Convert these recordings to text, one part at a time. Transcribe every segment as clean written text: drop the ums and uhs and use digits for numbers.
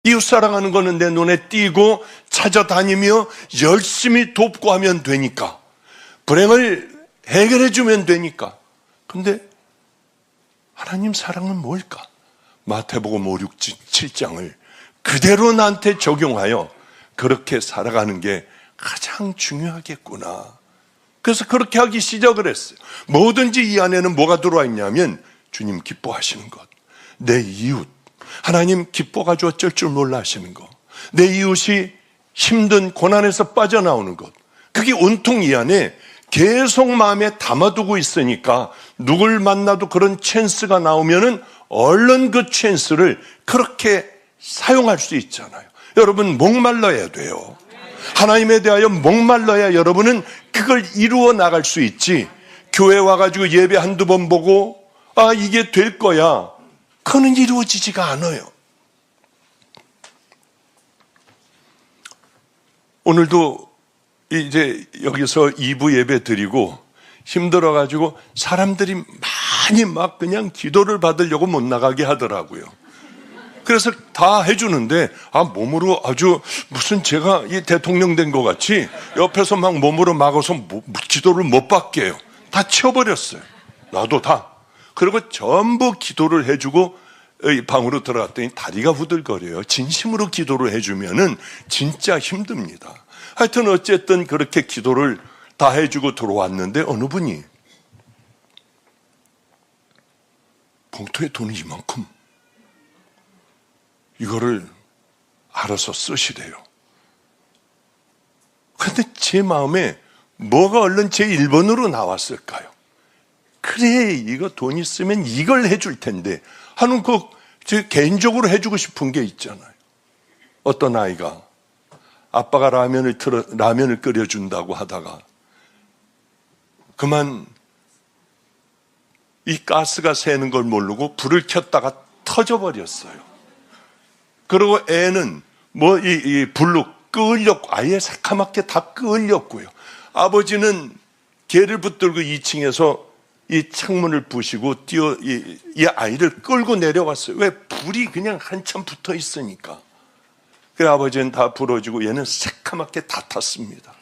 이웃 사랑하는 거는 내 눈에 띄고 찾아다니며 열심히 돕고 하면 되니까, 불행을 해결해 주면 되니까. 근데 하나님 사랑은 뭘까? 마태복음 5, 6, 7장을 그대로 나한테 적용하여 그렇게 살아가는 게 가장 중요하겠구나. 그래서 그렇게 하기 시작을 했어요. 뭐든지 이 안에는 뭐가 들어와 있냐면 주님 기뻐하시는 것, 내 이웃, 하나님 기뻐가지고 어쩔 줄 몰라 하시는 것, 내 이웃이 힘든 고난에서 빠져나오는 것, 그게 온통 이 안에 계속 마음에 담아두고 있으니까 누굴 만나도 그런 찬스가 나오면은 얼른 그 찬스를 그렇게 사용할 수 있잖아요. 여러분, 목말라야 돼요. 하나님에 대하여 목말라야 여러분은 그걸 이루어 나갈 수 있지. 교회 와가지고 예배 한두 번 보고 이게 될 거야, 그거는 이루어지지가 않아요. 오늘도 이제 여기서 2부 예배 드리고 힘들어가지고 사람들이 많이 막 그냥 기도를 받으려고 못 나가게 하더라고요. 그래서 다 해주는데 몸으로 아주 무슨 제가 이 대통령 된 것 같이 옆에서 막 몸으로 막아서 기도를 못 받게 해요. 다 치워버렸어요. 나도 다. 그리고 전부 기도를 해주고 방으로 들어갔더니 다리가 후들거려요. 진심으로 기도를 해주면은 진짜 힘듭니다. 하여튼 어쨌든 그렇게 기도를 다 해주고 들어왔는데 어느 분이 봉투에 돈이 이만큼, 이거를 알아서 쓰시래요. 그런데 제 마음에 뭐가 얼른 제 1번으로 나왔을까요? 그래, 이거 돈 있으면 이걸 해줄 텐데 하는 제 개인적으로 해주고 싶은 게 있잖아요. 어떤 아이가 아빠가 라면을 끓여준다고 하다가 그만 이 가스가 새는 걸 모르고 불을 켰다가 터져버렸어요. 그리고 애는 이 불로 끓였고 아예 새카맣게 다 끓였고요. 아버지는 개를 붙들고 2층에서 이 창문을 부시고 이 아이를 끌고 내려왔어요. 왜? 불이 그냥 한참 붙어 있으니까. 그래 아버지는 다 부러지고 얘는 새카맣게 다 탔습니다.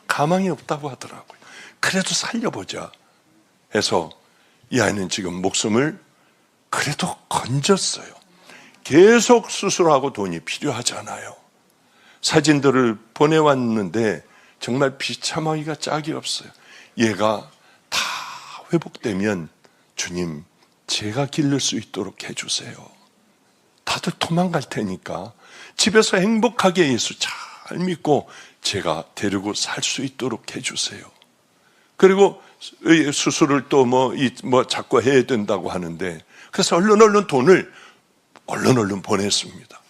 가망이 없다고 하더라고요. 그래도 살려보자 해서 이 아이는 지금 목숨을 그래도 건졌어요. 계속 수술하고 돈이 필요하잖아요. 사진들을 보내왔는데 정말 비참하기가 짝이 없어요. 얘가 다 회복되면 주님, 제가 기를 수 있도록 해주세요. 다들 도망갈 테니까 집에서 행복하게 예수 잘 믿고 제가 데리고 살 수 있도록 해주세요. 그리고 수술을 또 자꾸 해야 된다고 하는데, 그래서 얼른 돈을 얼른 보냈습니다.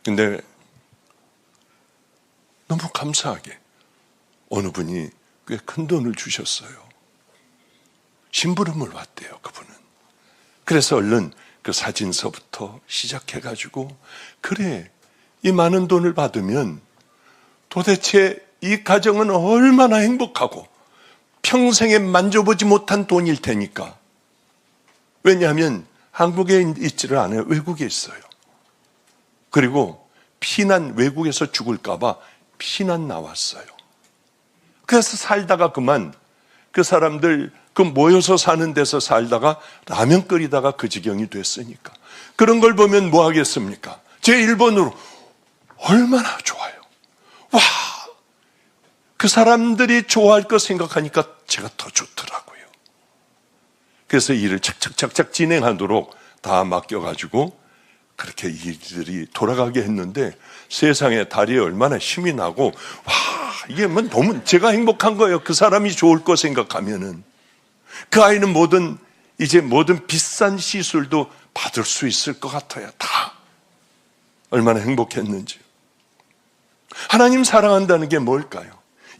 근데 너무 감사하게 어느 분이 꽤 큰 돈을 주셨어요. 심부름을 왔대요, 그분은. 그래서 얼른 그 사진서부터 시작해가지고, 그래, 이 많은 돈을 받으면 도대체 이 가정은 얼마나 행복하고 평생에 만져보지 못한 돈일 테니까. 왜냐하면 한국에 있지를 않아요. 외국에 있어요. 그리고 외국에서 죽을까봐 피난 나왔어요. 그래서 살다가 그만 그 사람들 모여서 사는 데서 살다가 라면 끓이다가 그 지경이 됐으니까. 그런 걸 보면 뭐 하겠습니까? 제 1번으로 얼마나 좋아요. 와, 그 사람들이 좋아할 거 생각하니까 제가 더 좋더라고요. 그래서 일을 착착 진행하도록 다 맡겨가지고 그렇게 일들이 돌아가게 했는데 세상에 다리에 얼마나 힘이 나고, 와, 이게 너무 제가 행복한 거예요. 그 사람이 좋을 거 생각하면은. 그 아이는 모든 비싼 시술도 받을 수 있을 것 같아요. 다. 얼마나 행복했는지. 하나님 사랑한다는 게 뭘까요?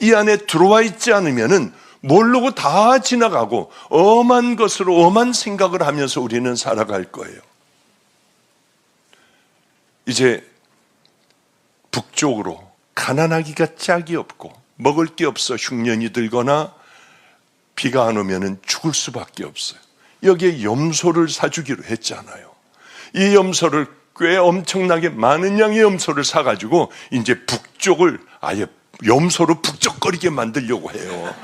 이 안에 들어와 있지 않으면은 모르고 다 지나가고 엄한 것으로 엄한 생각을 하면서 우리는 살아갈 거예요. 이제 북쪽으로 가난하기가 짝이 없고 먹을 게 없어 흉년이 들거나 비가 안 오면 죽을 수밖에 없어요. 여기에 염소를 사주기로 했잖아요. 이 염소를 꽤 엄청나게 많은 양의 염소를 사가지고 이제 북쪽을 아예 염소로 북적거리게 만들려고 해요.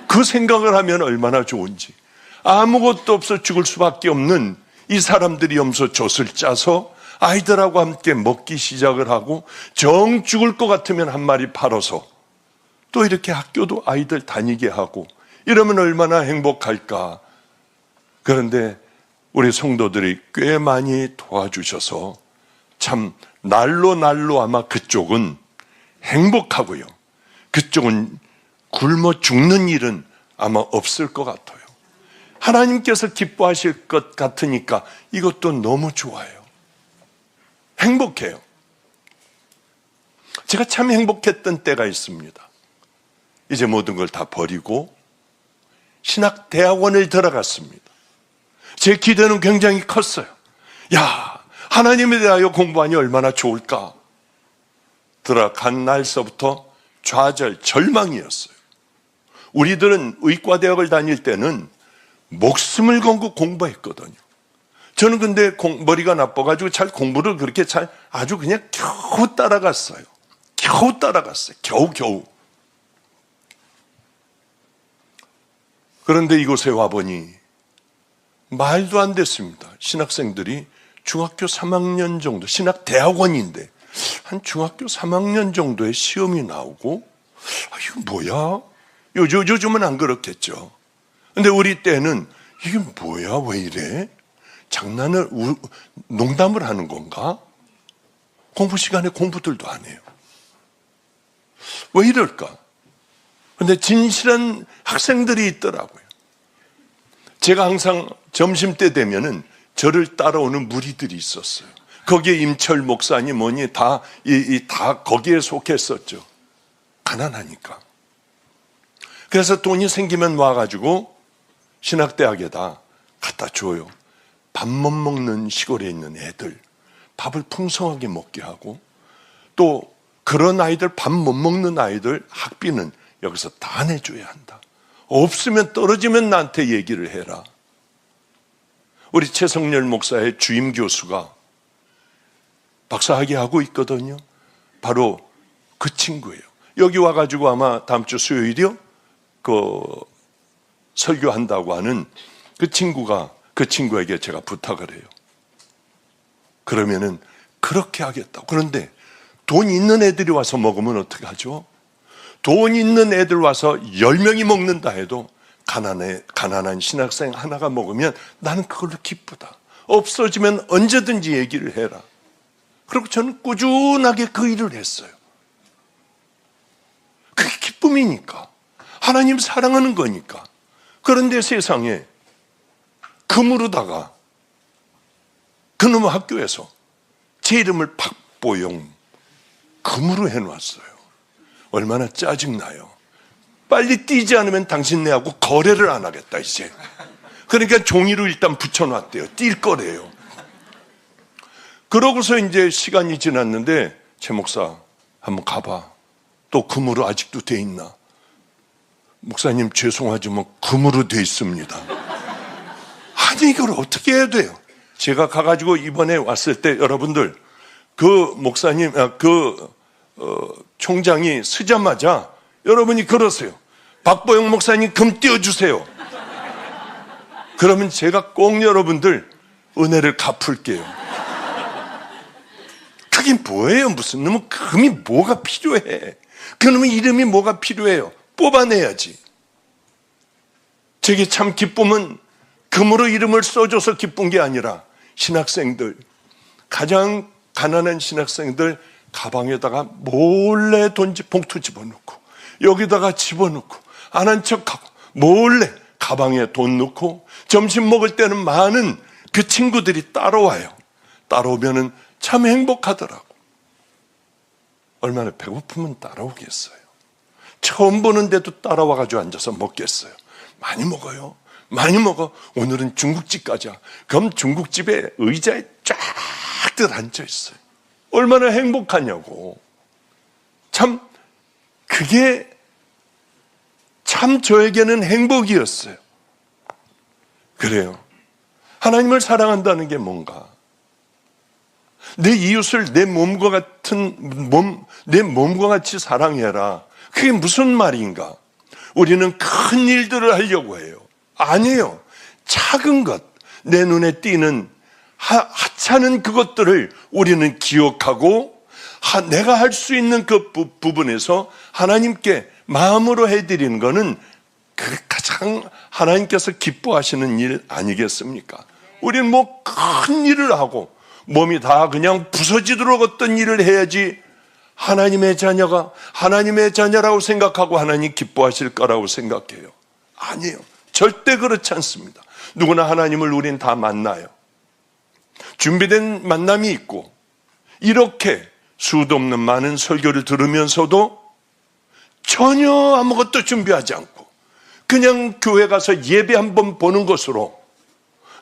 그 생각을 하면 얼마나 좋은지. 아무것도 없어 죽을 수밖에 없는 이 사람들이 염소 젖을 짜서 아이들하고 함께 먹기 시작을 하고, 정 죽을 것 같으면 한 마리 팔아서 또 이렇게 학교도 아이들 다니게 하고, 이러면 얼마나 행복할까. 그런데 우리 성도들이 꽤 많이 도와주셔서 참 날로 아마 그쪽은 행복하고요, 그쪽은 굶어 죽는 일은 아마 없을 것 같아요. 하나님께서 기뻐하실 것 같으니까 이것도 너무 좋아요. 행복해요. 제가 참 행복했던 때가 있습니다. 이제 모든 걸 다 버리고 신학대학원을 들어갔습니다. 제 기대는 굉장히 컸어요. 야, 하나님에 대하여 공부하니 얼마나 좋을까. 들어간 날서부터 좌절, 절망이었어요. 우리들은 의과대학을 다닐 때는 목숨을 걸고 공부했거든요. 저는 근데 머리가 나빠가지고 잘 공부를 그렇게 잘 아주 그냥 겨우 따라갔어요. 겨우. 그런데 이곳에 와보니 말도 안 됐습니다. 신학생들이 중학교 3학년 정도, 신학대학원인데 한 중학교 3학년 정도의 시험이 나오고, 이거 뭐야? 요즘은 안 그렇겠죠. 근데 우리 때는 이게 뭐야? 왜 이래? 농담을 하는 건가? 공부 시간에 공부들도 안 해요. 왜 이럴까? 근데 진실한 학생들이 있더라고요. 제가 항상 점심때 되면은 저를 따라오는 무리들이 있었어요. 거기에 임철 목사님 뭐니 다 거기에 속했었죠. 가난하니까. 그래서 돈이 생기면 와가지고 신학대학에다 갖다 줘요. 밥 못 먹는 시골에 있는 애들 밥을 풍성하게 먹게 하고, 또 그런 아이들, 밥 못 먹는 아이들 학비는 여기서 다 내줘야 한다. 없으면 떨어지면 나한테 얘기를 해라. 우리 최성렬 목사의 주임 교수가 박사학위 하고 있거든요. 바로 그 친구예요. 여기 와가지고 아마 다음 주 수요일이요? 설교한다고 하는 그 친구에게 제가 부탁을 해요. 그러면은 그렇게 하겠다고. 그런데 돈 있는 애들이 와서 먹으면 어떻게 하죠? 돈 있는 애들 와서 10명이 먹는다 해도 가난한 신학생 하나가 먹으면 나는 그걸로 기쁘다. 없어지면 언제든지 얘기를 해라. 그리고 저는 꾸준하게 그 일을 했어요. 그게 기쁨이니까. 하나님 사랑하는 거니까. 그런데 세상에 금으로다가 그놈의 학교에서 제 이름을 박보영 금으로 해놨어요. 얼마나 짜증나요. 빨리 띄지 않으면 당신네하고 거래를 안 하겠다 이제. 그러니까 종이로 일단 붙여놨대요. 뛸 거래요. 그러고서 이제 시간이 지났는데, 최 목사 한번 가봐. 또 금으로 아직도 돼 있나? 목사님 죄송하지만 금으로 돼 있습니다. 아니 이걸 어떻게 해야 돼요? 제가 가가지고 이번에 왔을 때 여러분들 그 목사님 총장이 쓰자마자 여러분이 그러세요. 박보영 목사님 금 띄워주세요. 그러면 제가 꼭 여러분들 은혜를 갚을게요. 그게 뭐예요? 무슨 놈의 금이 뭐가 필요해? 그놈의 이름이 뭐가 필요해요? 뽑아내야지. 저게 참 기쁨은 금으로 이름을 써줘서 기쁜 게 아니라, 신학생들, 가장 가난한 신학생들 가방에다가 몰래 봉투 집어넣고, 여기다가 집어넣고, 안 한 척하고, 몰래 가방에 돈 넣고, 점심 먹을 때는 많은 그 친구들이 따라와요. 따라오면은 참 행복하더라고. 얼마나 배고프면 따라오겠어요. 처음 보는데도 따라와가지고 앉아서 먹겠어요. 많이 먹어요. 많이 먹어. 오늘은 중국집 가자. 그럼 중국집에 의자에 쫙들 앉아있어요. 얼마나 행복하냐고. 참 그게 참 저에게는 행복이었어요. 그래요. 하나님을 사랑한다는 게 뭔가? 내 이웃을 내 몸과 같이 사랑해라. 그게 무슨 말인가? 우리는 큰 일들을 하려고 해요. 아니에요. 작은 것, 내 눈에 띄는 하찮은 그것들을 우리는 기억하고 내가 할 수 있는 그 부분에서 하나님께 마음으로 해드리는 것은 그 가장 하나님께서 기뻐하시는 일 아니겠습니까? 우리는 뭐 큰 일을 하고 몸이 다 그냥 부서지도록 어떤 일을 해야지 하나님의 자녀라고 생각하고 하나님 기뻐하실 거라고 생각해요. 아니에요. 절대 그렇지 않습니다. 누구나 하나님을 우린 다 만나요. 준비된 만남이 있고 이렇게 수도 없는 많은 설교를 들으면서도 전혀 아무것도 준비하지 않고 그냥 교회 가서 예배 한번 보는 것으로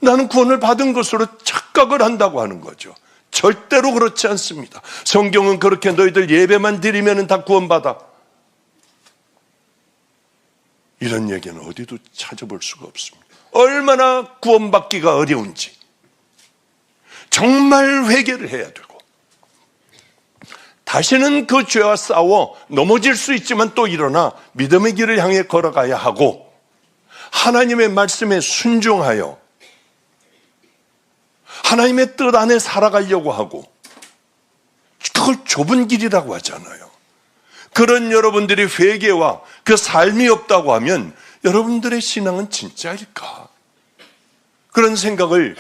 나는 구원을 받은 것으로 착각을 한다고 하는 거죠. 절대로 그렇지 않습니다. 성경은 그렇게 너희들 예배만 드리면 다 구원받아, 이런 얘기는 어디도 찾아볼 수가 없습니다. 얼마나 구원받기가 어려운지 정말 회개를 해야 되고 다시는 그 죄와 싸워 넘어질 수 있지만 또 일어나 믿음의 길을 향해 걸어가야 하고 하나님의 말씀에 순종하여 하나님의 뜻 안에 살아가려고 하고 그걸 좁은 길이라고 하잖아요. 그런 여러분들이 회개와 그 삶이 없다고 하면 여러분들의 신앙은 진짜일까? 그런 생각을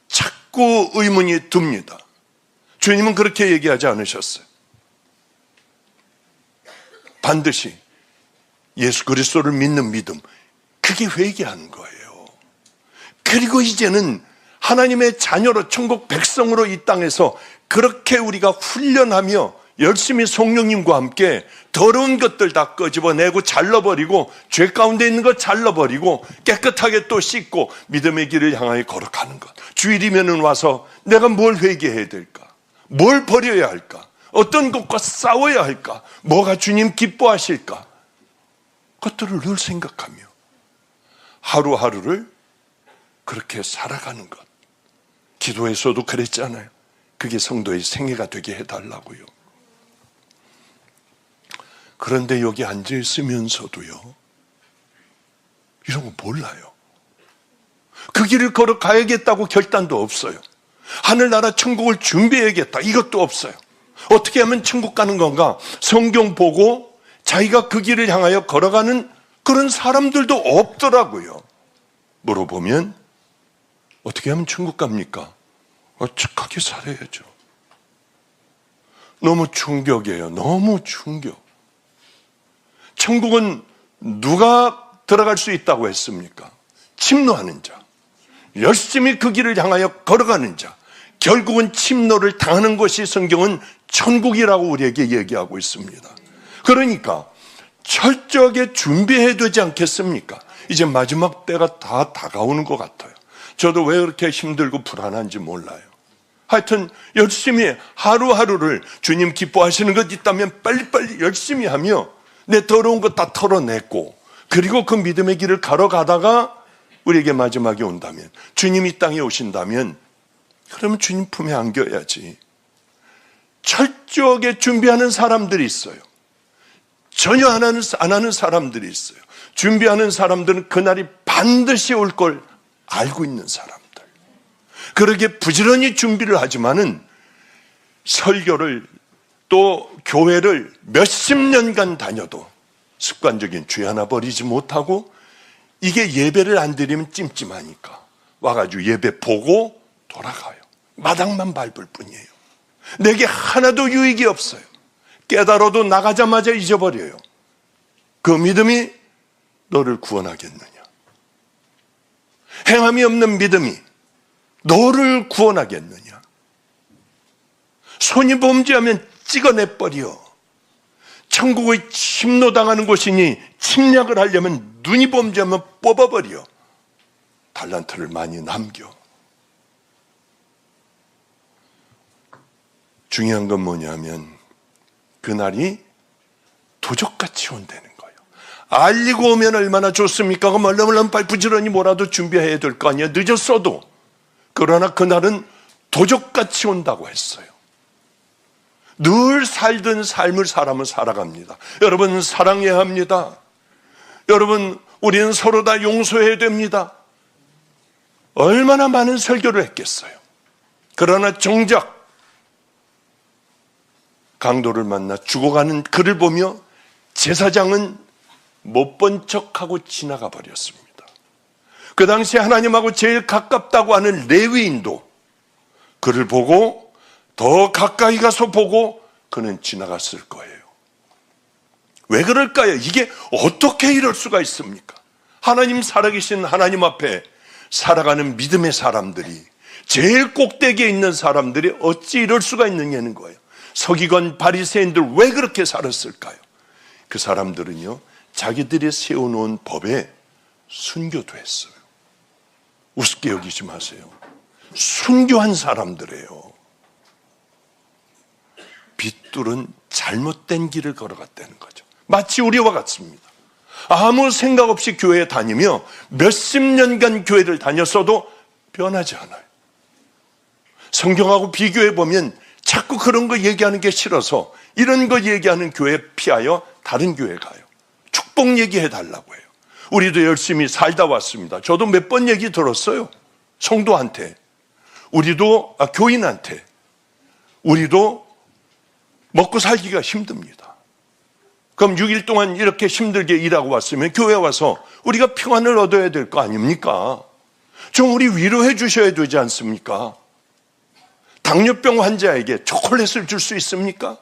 자꾸 의문이 듭니다. 주님은 그렇게 얘기하지 않으셨어요. 반드시 예수 그리스도를 믿는 믿음, 그게 회개하는 거예요. 그리고 이제는 하나님의 자녀로 천국 백성으로 이 땅에서 그렇게 우리가 훈련하며 열심히 성령님과 함께 더러운 것들 다 끄집어내고 잘라버리고 죄 가운데 있는 것 잘라버리고 깨끗하게 또 씻고 믿음의 길을 향하여 걸어가는 것. 주일이면은 와서 내가 뭘 회개해야 될까? 뭘 버려야 할까? 어떤 것과 싸워야 할까? 뭐가 주님 기뻐하실까? 그것들을 늘 생각하며 하루하루를 그렇게 살아가는 것. 기도에서도 그랬잖아요. 그게 성도의 생애가 되게 해달라고요. 그런데 여기 앉아있으면서도요, 이런 거 몰라요. 그 길을 걸어가야겠다고 결단도 없어요. 하늘나라 천국을 준비해야겠다, 이것도 없어요. 어떻게 하면 천국 가는 건가? 성경 보고 자기가 그 길을 향하여 걸어가는 그런 사람들도 없더라고요. 물어보면 어떻게 하면 천국 갑니까? 착하게 살아야죠. 너무 충격이에요. 너무 충격. 천국은 누가 들어갈 수 있다고 했습니까? 침노하는 자, 열심히 그 길을 향하여 걸어가는 자, 결국은 침노를 당하는 것이 성경은 천국이라고 우리에게 얘기하고 있습니다. 그러니까 철저하게 준비해야 되지 않겠습니까? 이제 마지막 때가 다 다가오는 것 같아요. 저도 왜 그렇게 힘들고 불안한지 몰라요. 하여튼 열심히 하루하루를 주님 기뻐하시는 것 있다면 빨리빨리 열심히 하며 내 더러운 것 다 털어내고 그리고 그 믿음의 길을 걸어가다가 우리에게 마지막이 온다면, 주님이 이 땅에 오신다면 그러면 주님 품에 안겨야지. 철저하게 준비하는 사람들이 있어요. 전혀 안 하는 사람들이 있어요. 준비하는 사람들은 그날이 반드시 올 걸 알고 있는 사람들. 그러게 부지런히 준비를 하지만은 설교를 또 교회를 몇십 년간 다녀도 습관적인 죄 하나 버리지 못하고 이게 예배를 안 드리면 찜찜하니까 와가지고 예배 보고 돌아가요. 마당만 밟을 뿐이에요. 내게 하나도 유익이 없어요. 깨달아도 나가자마자 잊어버려요. 그 믿음이 너를 구원하겠느냐? 행함이 없는 믿음이 너를 구원하겠느냐? 손이 범죄하면 찍어내버려. 천국의 침노당하는 곳이니 침략을 하려면 눈이 범죄하면 뽑아버려. 달란트를 많이 남겨. 중요한 건 뭐냐면 그날이 도적같이 온다는 거예요. 알리고 오면 얼마나 좋습니까? 그럼 얼른 부지런히 뭐라도 준비해야 될 거 아니에요. 늦었어도. 그러나 그날은 도적같이 온다고 했어요. 늘 살던 삶을 사람은 살아갑니다. 여러분, 사랑해야 합니다. 여러분, 우리는 서로 다 용서해야 됩니다. 얼마나 많은 설교를 했겠어요. 그러나 정작 강도를 만나 죽어가는 그를 보며 제사장은 못 본 척하고 지나가 버렸습니다. 그 당시에 하나님하고 제일 가깝다고 하는 레위인도 그를 보고 더 가까이 가서 보고 그는 지나갔을 거예요. 왜 그럴까요? 이게 어떻게 이럴 수가 있습니까? 하나님 살아계신 하나님 앞에 살아가는 믿음의 사람들이, 제일 꼭대기에 있는 사람들이 어찌 이럴 수가 있느냐는 거예요. 서기관 바리새인들 왜 그렇게 살았을까요? 그 사람들은요, 자기들이 세워놓은 법에 순교도 했어요. 우습게 여기지 마세요. 순교한 사람들이에요. 빗둘은 잘못된 길을 걸어갔다는 거죠. 마치 우리와 같습니다. 아무 생각 없이 교회에 다니며 몇십 년간 교회를 다녔어도 변하지 않아요. 성경하고 비교해 보면 자꾸 그런 거 얘기하는 게 싫어서 이런 거 얘기하는 교회 피하여 다른 교회 가요. 축복 얘기해 달라고 해요. 우리도 열심히 살다 왔습니다. 저도 몇 번 얘기 들었어요. 성도한테, 우리도 교인한테, 우리도 먹고 살기가 힘듭니다. 그럼 6일 동안 이렇게 힘들게 일하고 왔으면 교회 와서 우리가 평안을 얻어야 될 거 아닙니까? 좀 우리 위로해 주셔야 되지 않습니까? 당뇨병 환자에게 초콜릿을 줄 수 있습니까?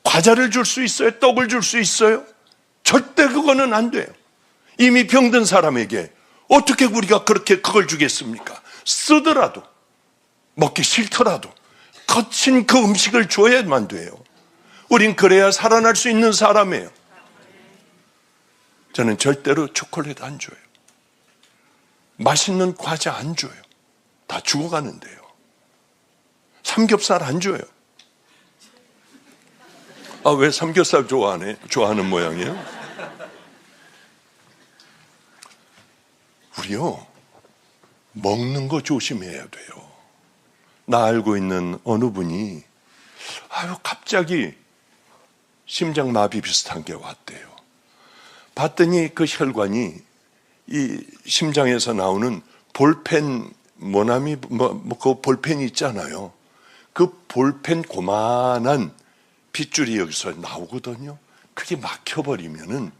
과자를 줄 수 있어요? 떡을 줄 수 있어요? 절대 그거는 안 돼요. 이미 병든 사람에게 어떻게 우리가 그렇게 그걸 주겠습니까? 쓰더라도, 먹기 싫더라도 거친 그 음식을 줘야만 돼요. 우린 그래야 살아날 수 있는 사람이에요. 저는 절대로 초콜릿 안 줘요. 맛있는 과자 안 줘요. 다 죽어가는데요. 삼겹살 안 줘요. 왜 삼겹살 좋아하는 모양이에요? 우리요, 먹는 거 조심해야 돼요. 나 알고 있는 어느 분이 갑자기 심장마비 비슷한 게 왔대요. 봤더니 그 혈관이 이 심장에서 나오는 볼펜, 그 볼펜이 있잖아요. 그 볼펜 고만한 빗줄이 여기서 나오거든요. 그게 막혀버리면은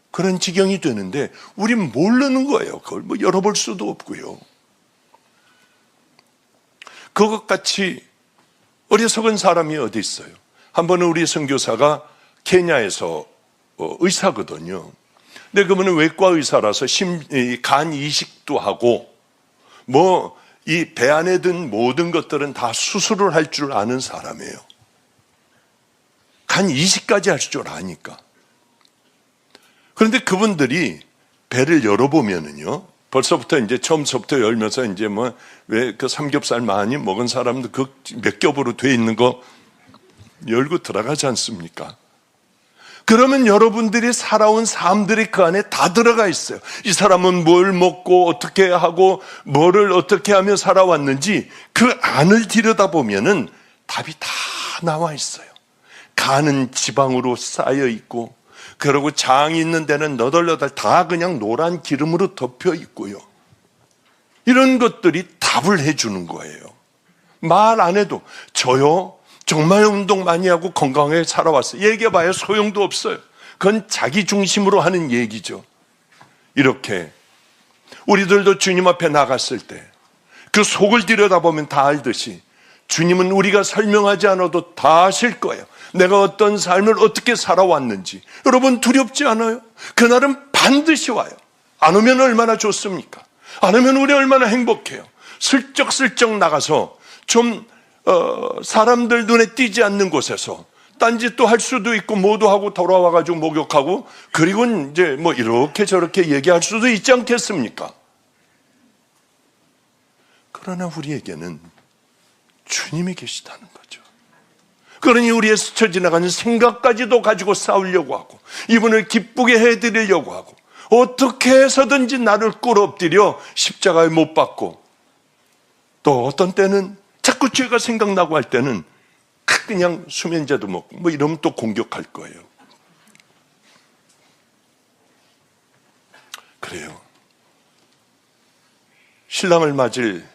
그런 지경이 되는데 우린 모르는 거예요. 그걸 열어볼 수도 없고요. 그것같이 어리석은 사람이 어디 있어요? 한 번은 우리 선교사가 케냐에서 의사거든요. 근데 그분은 외과 의사라서 간 이식도 하고 이 배 안에 든 모든 것들은 다 수술을 할 줄 아는 사람이에요. 간 이식까지 할 줄 아니까. 그런데 그분들이 배를 열어보면은요, 벌써부터 이제 처음서부터 열면서 이제 왜 그 삼겹살 많이 먹은 사람들 그 몇 겹으로 돼 있는 거 열고 들어가지 않습니까? 그러면 여러분들이 살아온 삶들이 그 안에 다 들어가 있어요. 이 사람은 뭘 먹고 어떻게 하고 뭐를 어떻게 하며 살아왔는지 그 안을 들여다보면은 답이 다 나와 있어요. 간은 지방으로 쌓여 있고, 그리고 장이 있는 데는 너덜너덜 다 그냥 노란 기름으로 덮여 있고요. 이런 것들이 답을 해주는 거예요. 말 안 해도 저요 정말 운동 많이 하고 건강하게 살아왔어요. 얘기해봐야 소용도 없어요. 그건 자기 중심으로 하는 얘기죠. 이렇게 우리들도 주님 앞에 나갔을 때 그 속을 들여다보면 다 알듯이 주님은 우리가 설명하지 않아도 다 아실 거예요. 내가 어떤 삶을 어떻게 살아왔는지. 여러분 두렵지 않아요? 그날은 반드시 와요. 안 오면 얼마나 좋습니까? 안 오면 우리 얼마나 행복해요. 슬쩍슬쩍 나가서 좀 사람들 눈에 띄지 않는 곳에서 딴짓도 할 수도 있고 뭐도 하고 돌아와가지고 목욕하고, 그리고 이제 이렇게 저렇게 얘기할 수도 있지 않겠습니까? 그러나 우리에게는 주님이 계시다는 거죠. 그러니 우리의 스쳐 지나가는 생각까지도 가지고 싸우려고 하고, 이분을 기쁘게 해드리려고 하고, 어떻게 해서든지 나를 꿇어엎드려 십자가에 못 박고, 또 어떤 때는 자꾸 죄가 생각나고 할 때는 그냥 수면제도 먹고 뭐 이러면 또 공격할 거예요. 그래요. 신랑을 맞을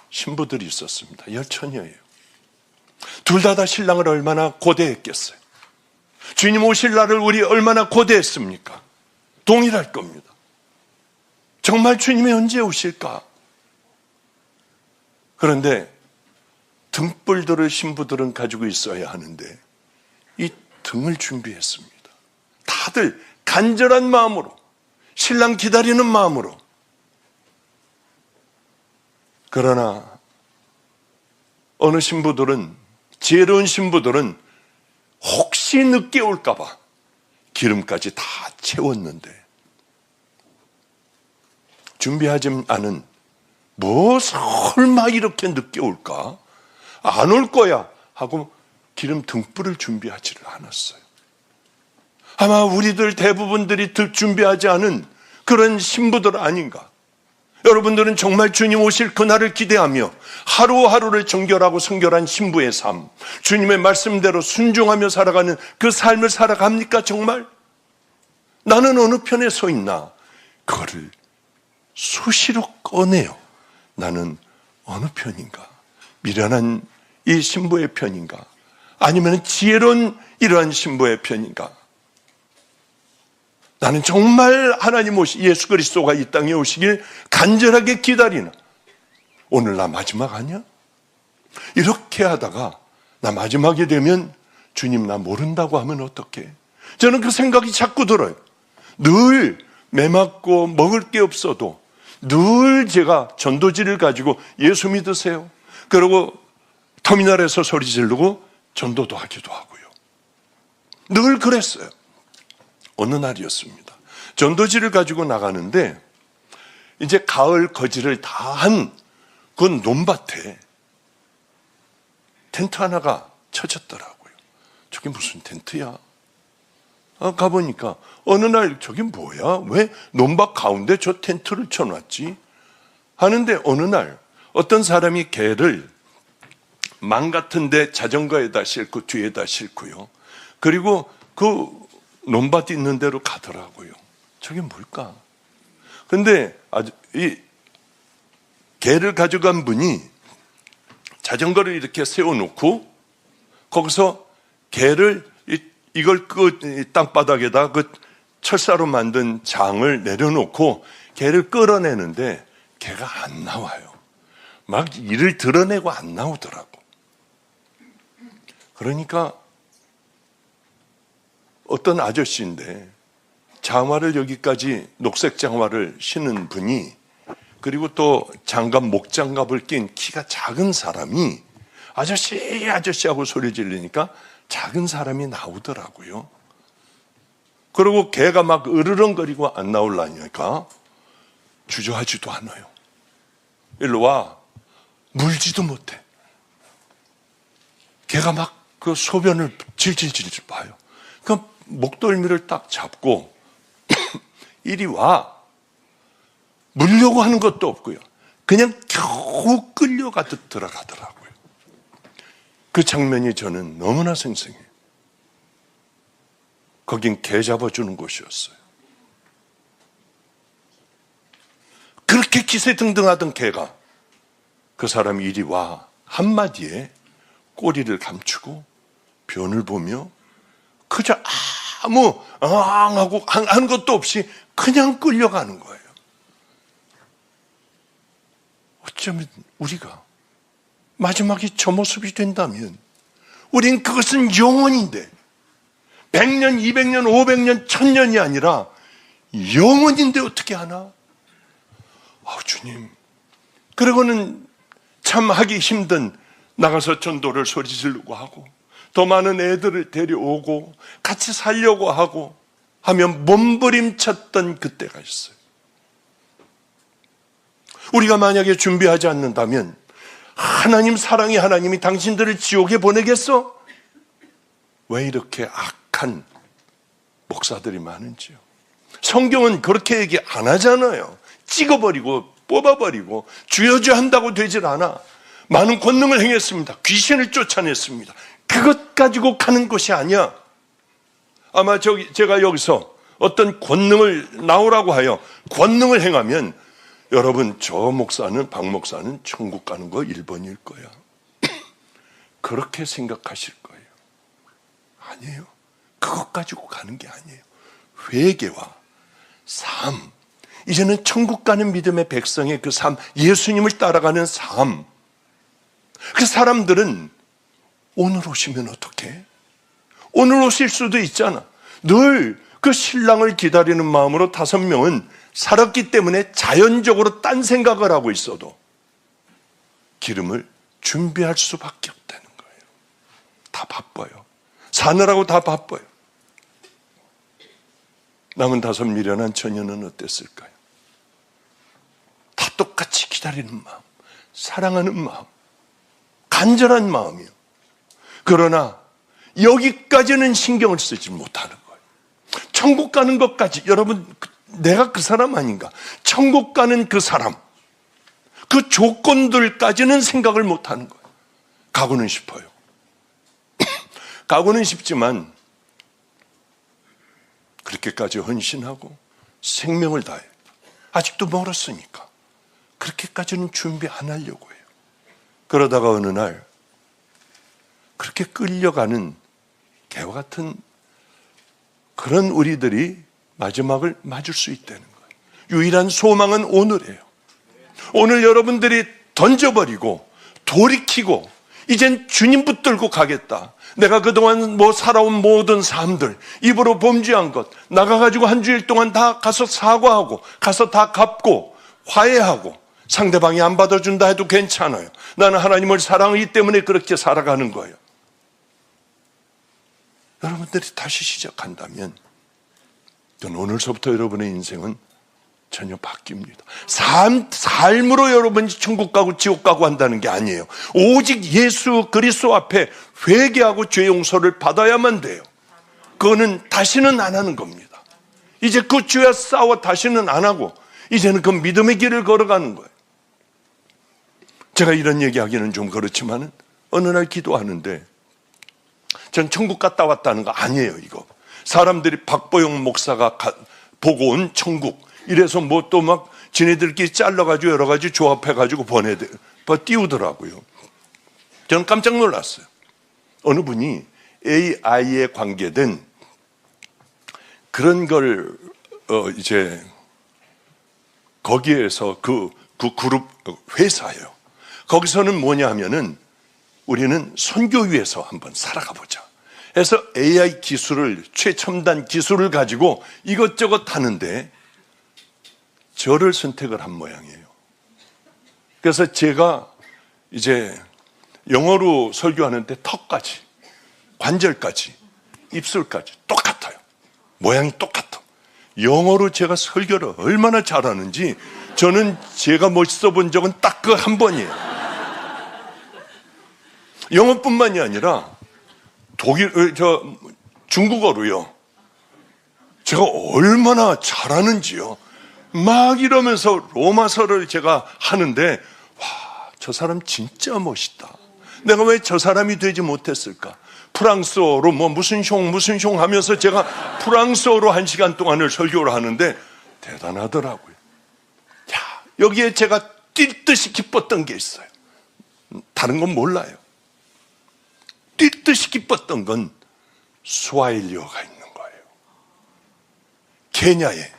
신부들이 있었습니다. 열처녀예요. 둘 다 신랑을 얼마나 고대했겠어요. 주님 오실 날을 우리 얼마나 고대했습니까? 동일할 겁니다. 정말 주님이 언제 오실까? 그런데 등불들을 신부들은 가지고 있어야 하는데 이 등을 준비했습니다. 다들 간절한 마음으로, 신랑 기다리는 마음으로. 그러나 어느 신부들은, 지혜로운 신부들은 혹시 늦게 올까 봐 기름까지 다 채웠는데, 준비하지 않은, 뭐 설마 이렇게 늦게 올까? 안 올 거야 하고 기름 등불을 준비하지를 않았어요. 아마 우리들 대부분들이 준비하지 않은 그런 신부들 아닌가? 여러분들은 정말 주님 오실 그날을 기대하며 하루하루를 정결하고 성결한 신부의 삶, 주님의 말씀대로 순종하며 살아가는 그 삶을 살아갑니까 정말? 나는 어느 편에 서 있나? 그거를 수시로 꺼내요. 나는 어느 편인가? 미련한 이 신부의 편인가? 아니면 지혜로운 이러한 신부의 편인가? 나는 정말 하나님 예수 그리스도가 이 땅에 오시길 간절하게 기다리나? 오늘 나 마지막 아니야? 이렇게 하다가 나 마지막이 되면 주님 나 모른다고 하면 어떡해? 저는 그 생각이 자꾸 들어요. 늘 매맞고 먹을 게 없어도 늘 제가 전도지를 가지고 예수 믿으세요. 그리고 터미널에서 소리 지르고 전도도 하기도 하고요. 늘 그랬어요. 어느 날이었습니다. 전도지를 가지고 나가는데 이제 가을 거지를 다 한 그 논밭에 텐트 하나가 쳐졌더라고요. 저게 무슨 텐트야? 가보니까 어느 날 저게 뭐야? 왜 논밭 가운데 저 텐트를 쳐놨지? 하는데 어느 날 어떤 사람이 개를 망 같은데 자전거에다 싣고 뒤에다 싣고요. 그리고 그 논밭 있는 데로 가더라고요. 저게 뭘까? 근데 이 개를 가져간 분이 자전거를 이렇게 세워놓고 거기서 개를 이걸 그 땅바닥에다 그 철사로 만든 장을 내려놓고 개를 끌어내는데 개가 안 나와요. 막 이를 드러내고 안 나오더라고. 그러니까 어떤 아저씨인데 장화를 여기까지 녹색 장화를 신은 분이, 그리고 또 장갑, 목장갑을 낀 키가 작은 사람이 아저씨 아저씨 하고 소리 지르니까 작은 사람이 나오더라고요. 그리고 개가 막 으르렁거리고 안 나오려니까 주저하지도 않아요. 일로 와. 물지도 못해. 개가 막 그 소변을 질질질 봐요. 그러니까 목덜미를 딱 잡고 이리 와. 물려고 하는 것도 없고요. 그냥 겨우 끌려가듯 들어가더라고요. 그 장면이 저는 너무나 생생해요. 거긴 개 잡아주는 곳이었어요. 그렇게 기세등등하던 개가 그 사람이 이리 와 한마디에 꼬리를 감추고 변을 보며 그저 아무 하고 하는 것도 없이 그냥 끌려가는 거예요. 어쩌면 우리가 마지막이 저 모습이 된다면 우린 그것은 영원인데 100년, 200년, 500년, 1000년이 아니라 영원인데 어떻게 하나? 주님. 그러고는 참 하기 힘든 나가서 전도를 소리 지르고 하고 더 많은 애들을 데려오고 같이 살려고 하고 하면 몸부림쳤던 그때가 있어요. 우리가 만약에 준비하지 않는다면 하나님 사랑의 하나님이 당신들을 지옥에 보내겠어? 왜 이렇게 악한 목사들이 많은지요. 성경은 그렇게 얘기 안 하잖아요. 찍어버리고 뽑아버리고 주여주여 한다고 되질 않아. 많은 권능을 행했습니다. 귀신을 쫓아냈습니다. 그것 가지고 가는 것이 아니야. 아마 제가 여기서 어떤 권능을 나오라고 하여 권능을 행하면 여러분 저 목사는 박 목사는 천국 가는 거 1번일 거야. 그렇게 생각하실 거예요. 아니에요. 그것 가지고 가는 게 아니에요. 회개와 삶, 이제는 천국 가는 믿음의 백성의 그 삶, 예수님을 따라가는 삶. 그 사람들은 오늘 오시면 어떡해? 오늘 오실 수도 있잖아. 늘 그 신랑을 기다리는 마음으로 5명은 살았기 때문에 자연적으로 딴 생각을 하고 있어도 기름을 준비할 수밖에 없다는 거예요. 다 바빠요. 사느라고 다 바빠요. 남은 5 미련한 처녀는 어땠을까요? 다 똑같이 기다리는 마음, 사랑하는 마음, 간절한 마음이요. 그러나 여기까지는 신경을 쓰지 못하는 거예요. 천국 가는 것까지, 여러분, 내가 그 사람 아닌가? 천국 가는 그 사람, 그 조건들까지는 생각을 못하는 거예요. 가고는 싶어요. 가고는 싶지만 그렇게까지 헌신하고 생명을 다해. 아직도 멀었으니까 그렇게까지는 준비 안 하려고 해요. 그러다가 어느 날 그렇게 끌려가는 개와 같은 그런 우리들이 마지막을 맞을 수 있다는 거예요. 유일한 소망은 오늘이에요. 오늘 여러분들이 던져버리고 돌이키고 이젠 주님 붙들고 가겠다. 내가 그동안 살아온 모든 삶들, 입으로 범죄한 것, 나가가지고 한 주일 동안 다 가서 사과하고, 가서 다 갚고, 화해하고, 상대방이 안 받아준다 해도 괜찮아요. 나는 하나님을 사랑하기 때문에 그렇게 살아가는 거예요. 여러분들이 다시 시작한다면, 전 오늘서부터 여러분의 인생은 전혀 바뀝니다. 삶으로 여러분이 천국 가고 지옥 가고 한다는 게 아니에요. 오직 예수 그리스도 앞에 회개하고 죄 용서를 받아야만 돼요. 그거는 다시는 안 하는 겁니다. 이제 그 죄와 싸워 다시는 안 하고 이제는 그 믿음의 길을 걸어가는 거예요. 제가 이런 얘기하기는 좀 그렇지만 어느 날 기도하는데 전 천국 갔다 왔다는 거 아니에요. 이거 사람들이 박보영 목사가 보고 온 천국 이래서 또 막 지네들끼리 잘라가지고 여러 가지 조합해가지고 띄우더라고요. 저는 깜짝 놀랐어요. 어느 분이 AI에 관계된 그런 걸 이제 거기에서 그 그룹 회사예요. 거기서는 뭐냐 하면은 우리는 선교위에서 한번 살아가 보자. 그래서 AI 기술을 최첨단 기술을 가지고 이것저것 하는데 저를 선택을 한 모양이에요. 그래서 제가 이제 영어로 설교하는데 턱까지, 관절까지, 입술까지 똑같아요. 모양이 똑같아. 영어로 제가 설교를 얼마나 잘하는지 저는 제가 멋있어 본 적은 딱 그 한 번이에요. 영어뿐만이 아니라 중국어로요. 제가 얼마나 잘하는지요. 막 이러면서 로마서를 제가 하는데 와, 저 사람 진짜 멋있다. 내가 왜 저 사람이 되지 못했을까? 프랑스어로 무슨 숑 하면서 제가 프랑스어로 1시간 동안을 설교를 하는데 대단하더라고요. 야, 여기에 제가 뛸 듯이 기뻤던 게 있어요. 다른 건 몰라요. 뛸 듯이 기뻤던 건 스와힐리어가 있는 거예요. 케냐에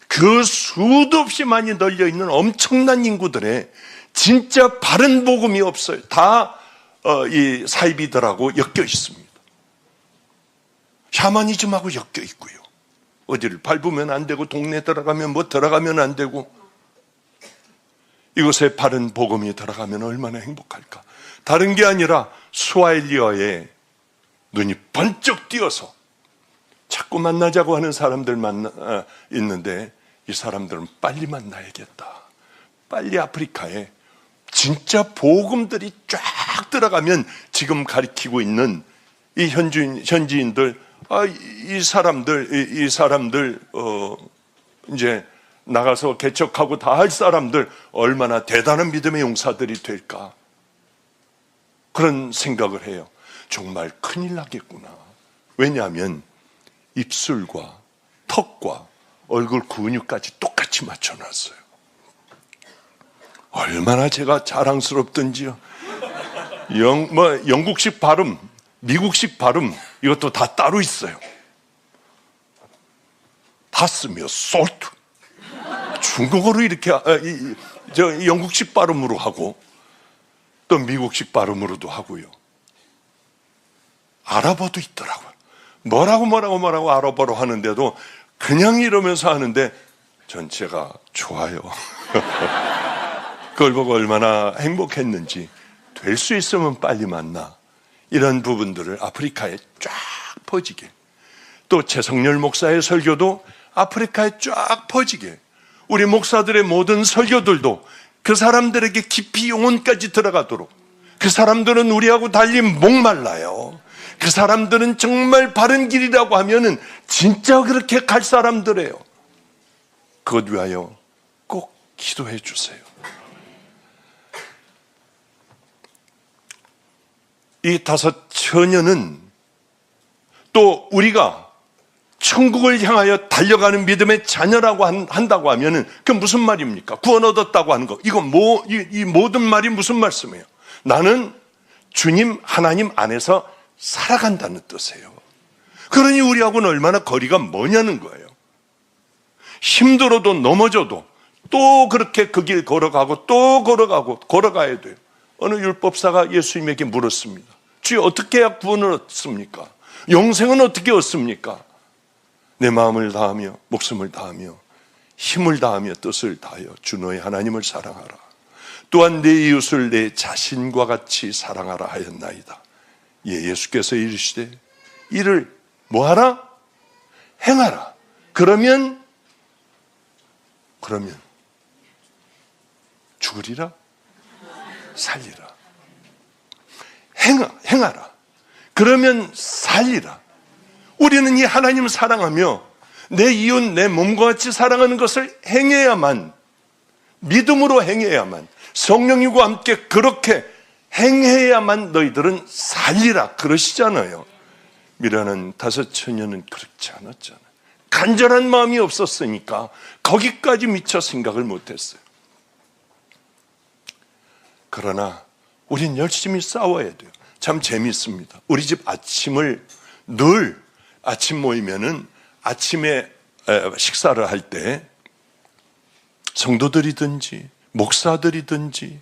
그 수도 없이 많이 널려있는 엄청난 인구들의 진짜 바른 복음이 없어요. 다 이 사이비들하고 엮여 있습니다. 샤머니즘하고 엮여 있고요. 어디를 밟으면 안 되고 동네 들어가면 들어가면 안 되고 이곳에 바른 복음이 들어가면 얼마나 행복할까. 다른 게 아니라 스와힐리어에 눈이 번쩍 띄어서 자꾸 만나자고 하는 사람들 있는데 이 사람들은 빨리 만나야겠다. 빨리 아프리카에 진짜 복음들이 쫙 들어가면 지금 가리키고 있는 이 현지인들, 이 사람들 이제 나가서 개척하고 다 할 사람들 얼마나 대단한 믿음의 용사들이 될까. 그런 생각을 해요. 정말 큰일 나겠구나. 왜냐하면 입술과 턱과 얼굴 근육까지 똑같이 맞춰놨어요. 얼마나 제가 자랑스럽던지요. 영국식 발음, 미국식 발음, 이것도 다 따로 있어요. 다 쓰며 솔트. 중국어로 이렇게 영국식 발음으로 하고 또 미국식 발음으로도 하고요. 아랍어도 있더라고요. 뭐라고 아랍어로 하는데도 그냥 이러면서 하는데 전체가 좋아요. 그걸 보고 얼마나 행복했는지, 될 수 있으면 빨리 만나, 이런 부분들을 아프리카에 쫙 퍼지게, 또 최성렬 목사의 설교도 아프리카에 쫙 퍼지게, 우리 목사들의 모든 설교들도 그 사람들에게 깊이 영혼까지 들어가도록. 그 사람들은 우리하고 달리 목말라요. 그 사람들은 정말 바른 길이라고 하면은 진짜 그렇게 갈 사람들이에요. 그것 위하여 꼭 기도해 주세요. 이 5 처녀는 또 우리가 천국을 향하여 달려가는 믿음의 자녀라고 한다고 하면은 그 무슨 말입니까? 구원 얻었다고 하는 거. 이 모든 말이 무슨 말씀이에요? 나는 주님 하나님 안에서 살아간다는 뜻이에요. 그러니 우리하고는 얼마나 거리가 머냐는 거예요. 힘들어도 넘어져도 또 그렇게 그 길 걸어가고 또 걸어가야 돼요. 어느 율법사가 예수님에게 물었습니다. 주여, 어떻게 해야 구원을 얻습니까? 영생은 어떻게 얻습니까? 내 마음을 다하며 목숨을 다하며 힘을 다하며 뜻을 다하여 주 너의 하나님을 사랑하라. 또한 내 이웃을 내 자신과 같이 사랑하라 하였나이다. 예수께서 이르시되 이를 뭐하라? 행하라. 그러면 죽으리라? 살리라. 행하라. 그러면 살리라. 우리는 이 하나님을 사랑하며 내 이웃, 내 몸과 같이 사랑하는 것을 행해야만, 믿음으로 행해야만, 성령님과 함께 그렇게 행해야만 너희들은 살리라 그러시잖아요. 미라는 5 처녀는 그렇지 않았잖아요. 간절한 마음이 없었으니까 거기까지 미처 생각을 못했어요. 그러나 우린 열심히 싸워야 돼요. 참 재미있습니다. 우리 집 아침을 늘 아침 모이면은 아침에 식사를 할 때 성도들이든지 목사들이든지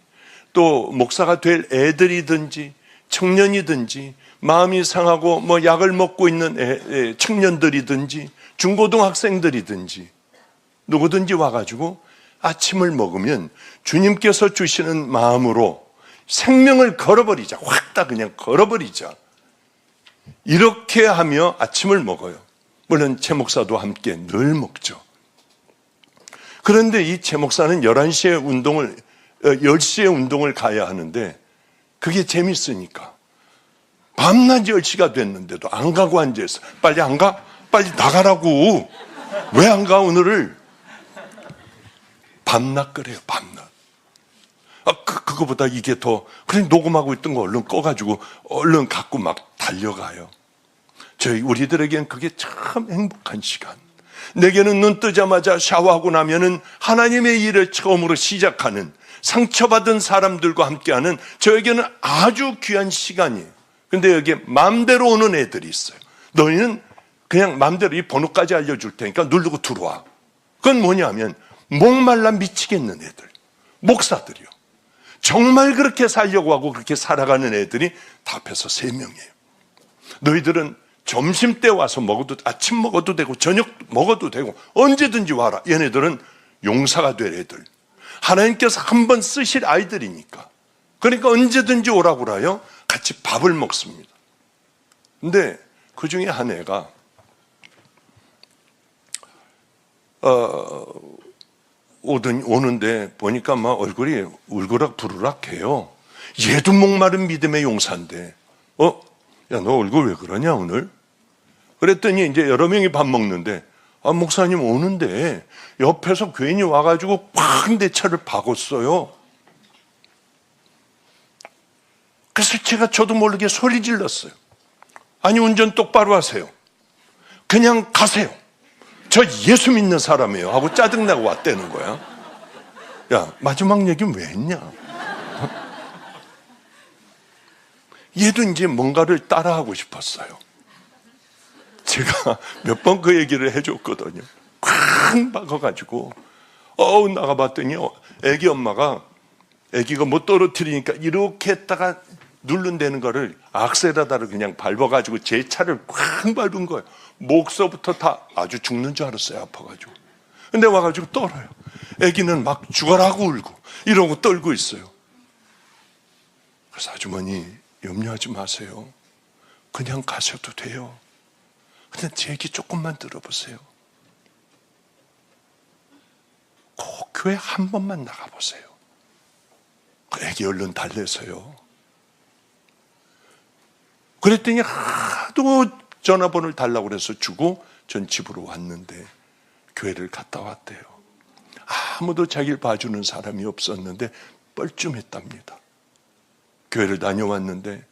또 목사가 될 애들이든지 청년이든지 마음이 상하고 약을 먹고 있는 청년들이든지 중고등학생들이든지 누구든지 와가지고 아침을 먹으면 주님께서 주시는 마음으로 생명을 걸어버리자. 확 다 그냥 걸어버리자. 이렇게 하며 아침을 먹어요. 물론 최 목사도 함께 늘 먹죠. 그런데 이 최 목사는 10시에 운동을 가야 하는데 그게 재밌으니까 밤낮 10시가 됐는데도 안 가고 앉아있어. 빨리 안 가? 빨리 나가라고. 왜 안 가 오늘을? 밤낮 그래요. 밤낮. 그거보다 이게 더, 그래 녹음하고 있던 거 얼른 꺼가지고 얼른 갖고 막 달려가요. 우리들에겐 그게 참 행복한 시간. 내게는 눈 뜨자마자 샤워하고 나면은 하나님의 일을 처음으로 시작하는, 상처받은 사람들과 함께하는 저에게는 아주 귀한 시간이에요. 근데 여기에 마음대로 오는 애들이 있어요. 너희는 그냥 마음대로 이 번호까지 알려줄 테니까 누르고 들어와. 그건 뭐냐면 목말라 미치겠는 애들, 목사들이요. 정말 그렇게 살려고 하고 그렇게 살아가는 애들이 다 합해서 3명이에요. 너희들은 점심 때 와서 먹어도, 아침 먹어도 되고 저녁 먹어도 되고 언제든지 와라. 얘네들은 용사가 될 애들, 하나님께서 한번 쓰실 아이들이니까. 그러니까 언제든지 오라고 그래요. 같이 밥을 먹습니다. 근데 그 중에 한 애가 오는데 보니까 막 얼굴이 울그락부르락해요. 얘도 목마른 믿음의 용사인데, 야, 너 얼굴 왜 그러냐 오늘? 그랬더니 이제 여러 명이 밥 먹는데, 목사님 오는데 옆에서 괜히 와가지고 팍 내 차를 박았어요. 그래서 저도 모르게 소리 질렀어요. 아니, 운전 똑바로 하세요. 그냥 가세요. 저 예수 믿는 사람이에요 하고 짜증나고 왔다는 거야. 야, 마지막 얘기는 왜 했냐? 얘도 이제 뭔가를 따라하고 싶었어요. 제가 몇 번 그 얘기를 해줬거든요. 쾅 박아가지고 나가봤더니 애기 엄마가 애기가 못 떨어뜨리니까 이렇게 했다가 누른다는 거를 악셀에다를 그냥 밟아가지고 제 차를 쾅 밟은 거예요. 목서부터 다 아주 죽는 줄 알았어요. 아파가지고. 근데 와가지고 떨어요. 애기는 막 죽어라고 울고 이러고 떨고 있어요. 그래서 아주머니 염려하지 마세요. 그냥 가셔도 돼요. 그냥 제 얘기 조금만 들어보세요. 꼭 교회 한 번만 나가보세요. 그 애기 얼른 달래서요. 그랬더니 하도 전화번호를 달라고 그래서 주고 전 집으로 왔는데 교회를 갔다 왔대요. 아무도 자기를 봐주는 사람이 없었는데 뻘쭘했답니다. 교회를 다녀왔는데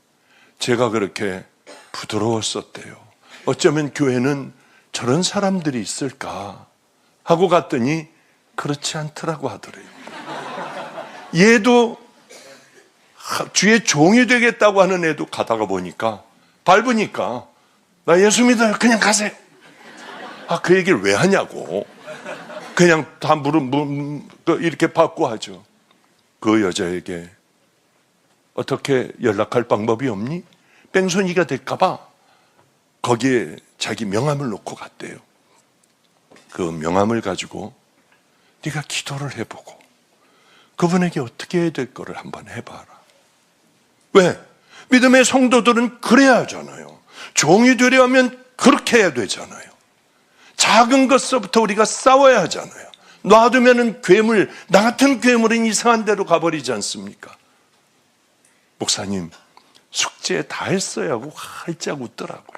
제가 그렇게 부드러웠었대요. 어쩌면 교회는 저런 사람들이 있을까 하고 갔더니 그렇지 않더라고 하더래요. 얘도 주의 종이 되겠다고 하는 애도 가다가 보니까 밟으니까 나 예수 믿어요. 그냥 가세요. 그 얘기를 왜 하냐고. 그냥 다 이렇게 받고 하죠. 그 여자에게 어떻게 연락할 방법이 없니? 뺑소니가 될까봐 거기에 자기 명함을 놓고 갔대요. 그 명함을 가지고 네가 기도를 해보고 그분에게 어떻게 해야 될 거를 한번 해봐라. 왜? 믿음의 성도들은 그래야 하잖아요. 종이 되려 하면 그렇게 해야 되잖아요. 작은 것서부터 우리가 싸워야 하잖아요. 놔두면은 괴물, 나 같은 괴물은 이상한 데로 가버리지 않습니까? 목사님, 숙제 다 했어요 하고 활짝 웃더라고요.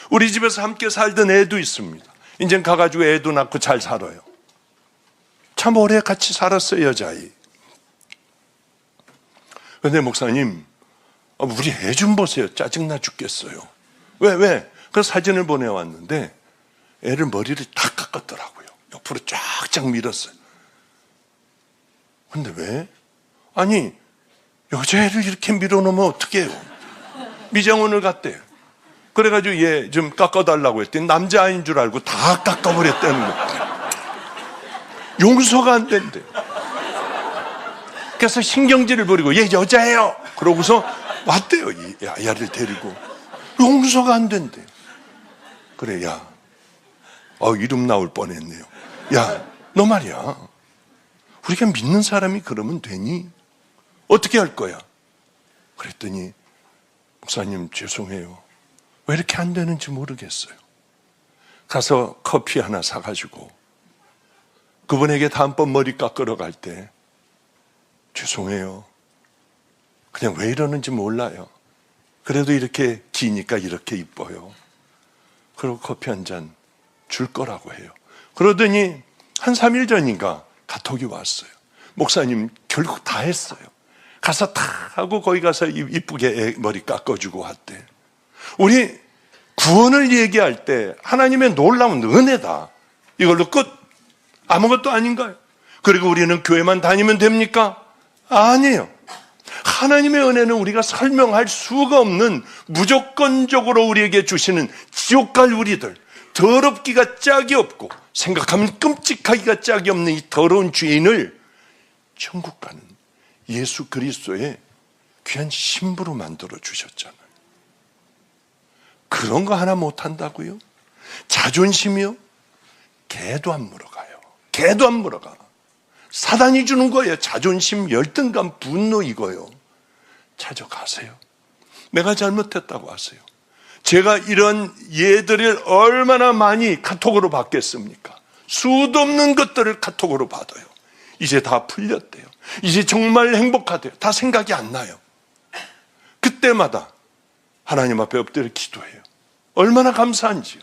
우리 집에서 함께 살던 애도 있습니다. 이제 가가지고 애도 낳고 잘 살아요. 참 오래 같이 살았어요, 여자아이. 근데 목사님, 우리 애 좀 보세요. 짜증나 죽겠어요. 왜? 그래서 사진을 보내왔는데 애를 머리를 다 깎았더라고요. 옆으로 쫙쫙 밀었어요. 근데 왜? 아니, 여자애를 이렇게 밀어놓으면 어떡해요? 미장원을 갔대요. 그래가지고 얘 좀 깎아달라고 했더니 남자아이인 줄 알고 다 깎아버렸다는 거예요. 용서가 안 된대. 그래서 신경질을 부리고 얘 여자예요. 그러고서 왔대요. 이 아이를 데리고. 용서가 안 된대요. 그래, 야. 이름 나올 뻔했네요. 야, 너 말이야. 우리가 믿는 사람이 그러면 되니? 어떻게 할 거야? 그랬더니 목사님 죄송해요. 왜 이렇게 안 되는지 모르겠어요. 가서 커피 하나 사가지고 그분에게 다음번 머리 깎으러 갈 때 죄송해요. 그냥 왜 이러는지 몰라요. 그래도 이렇게 기니까 이렇게 이뻐요. 그리고 커피 한 잔 줄 거라고 해요. 그러더니 한 3일 전인가 카톡이 왔어요. 목사님 결국 다 했어요. 가서 다 하고 거기 가서 이쁘게 머리 깎아주고 왔대. 우리 구원을 얘기할 때 하나님의 놀라운 은혜다. 이걸로 끝. 아무것도 아닌가요? 그리고 우리는 교회만 다니면 됩니까? 아니에요. 하나님의 은혜는 우리가 설명할 수가 없는 무조건적으로 우리에게 주시는 지옥 갈 우리들, 더럽기가 짝이 없고 생각하면 끔찍하기가 짝이 없는 이 더러운 죄인을 천국 가는 예수 그리스도의 귀한 신부로 만들어 주셨잖아요. 그런 거 하나 못한다고요? 자존심이요? 개도 안 물어가요. 개도 안 물어가. 사단이 주는 거예요. 자존심, 열등감, 분노 이거요. 찾아가세요. 내가 잘못했다고 하세요. 제가 이런 예들을 얼마나 많이 카톡으로 받겠습니까? 수도 없는 것들을 카톡으로 받아요. 이제 다 풀렸대요. 이제 정말 행복하대요. 다 생각이 안 나요. 그때마다 하나님 앞에 엎드려 기도해요. 얼마나 감사한지요.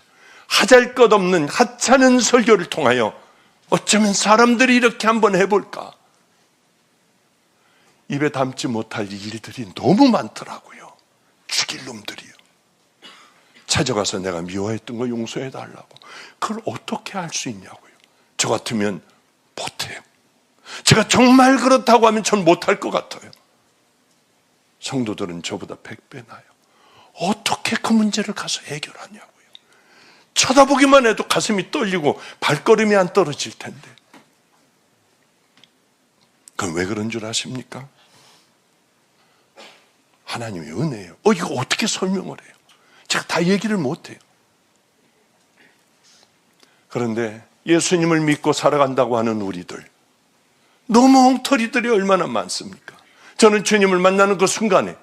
하잘것없는 하찮은 설교를 통하여 어쩌면 사람들이 이렇게 한번 해볼까? 입에 담지 못할 일들이 너무 많더라고요. 죽일 놈들이요. 찾아가서 내가 미워했던 거 용서해달라고. 그걸 어떻게 할 수 있냐고요. 저 같으면 못해요. 제가 정말 그렇다고 하면 전 못할 것 같아요. 성도들은 저보다 100배 나요. 어떻게 그 문제를 가서 해결하냐고요. 쳐다보기만 해도 가슴이 떨리고 발걸음이 안 떨어질 텐데. 그럼 왜 그런 줄 아십니까? 하나님의 은혜예요. 이거 어떻게 설명을 해요? 제가 다 얘기를 못해요. 그런데 예수님을 믿고 살아간다고 하는 우리들, 너무 엉터리들이 얼마나 많습니까? 저는 주님을 만나는 그 순간에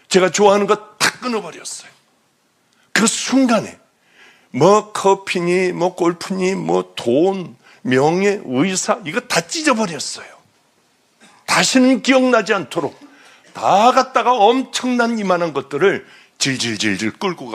제가 좋아하는 거 다 끊어버렸어요. 그 순간에 뭐 커피니 뭐 골프니 뭐 돈, 명예, 의사 이거 다 찢어버렸어요. 다시는 기억나지 않도록 다 갖다가 엄청난 이만한 것들을 질질질질 끌고 가